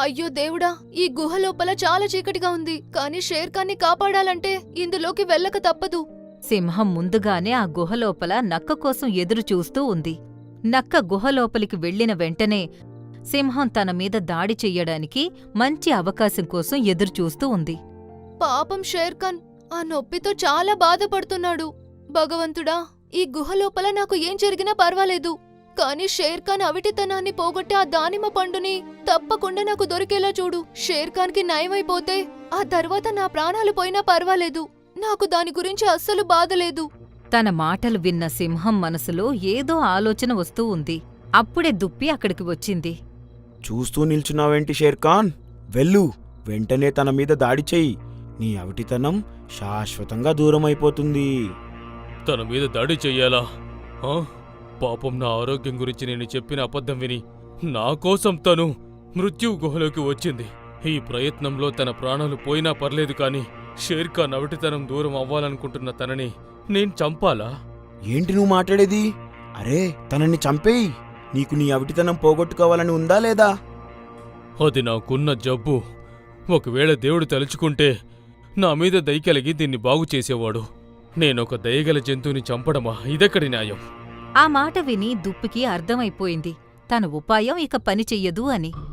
అయ్యో దేవుడా, ఈ గుహ లోపల చాలా చీకటిగా ఉంది. కానీ షేర్ఖాన్ని కాపాడాలంటే ఇందులోకి వెళ్ళక తప్పదు. సింహం ముందుగానే ఆ గుహలోపల నక్క కోసం ఎదురు చూస్తూ ఉంది. నక్క గుహలోపలికి వెళ్లిన వెంటనే సింహం తన మీద దాడి చెయ్యడానికి మంచి అవకాశం కోసం ఎదురుచూస్తూ ఉంది. పాపం షేర్ఖాన్ ఆ నొప్పితో చాలా బాధపడుతున్నాడు. భగవంతుడా, ఈ గుహ లోపల నాకు ఏం జరిగినా పర్వాలేదు, కానీ షేర్ఖాన్ అవిటితనాన్ని పోగొట్టి ఆ దానిమ్మ పండుని తప్పకుండా నాకు దొరికేలా చూడు. షేర్ఖాన్కి నయమైపోతే ఆ తర్వాత నా ప్రాణాలు పోయినా పర్వాలేదు. నాకు దాని గురించి అస్సలు బాధలేదు. తన మాటలు విన్న సింహం మనసులో ఏదో ఆలోచన వస్తూ ఉంది. అప్పుడే దుప్పి అక్కడికి వచ్చింది. చూస్తూ నిల్చున్నావేంటి షేర్ఖాన్? వెళ్ళు, వెంటనే తన మీద దాడి చెయ్యి. నీ అవిటితనం శాశ్వతంగా దూరమైపోతుంది. తన మీద దాడి చెయ్యాలా? పాపం, నా ఆరోగ్యం గురించి నేను చెప్పిన అబద్ధం విని నా కోసం తను మృత్యు గుహలోకి వచ్చింది. ఈ ప్రయత్నంలో తన ప్రాణాలు పోయినా పర్లేదు, కాని షేర్ఖాన్ అవిటితనం దూరం అవ్వాలనుకుంటున్న తనని నేను చంపాలా? ఏంటి నువ్వు మాట్లాడేది? అరే, తనని చంపేయి. నీకు నీ అవిటితనం పోగొట్టుకోవాలని ఉందా లేదా? అది నాకున్న జబ్బు. ఒకవేళ దేవుడు తలుచుకుంటే నా మీద దయ కలిగి దీన్ని బాగు చేసేవాడు. నేనొక దయగల జంతువుని చంపడమా? ఇదెక్కడి న్యాయం? ఆ మాట విని దుప్పికి అర్థమైపోయింది తన ఉపాయం ఇక పని చెయ్యదు అని.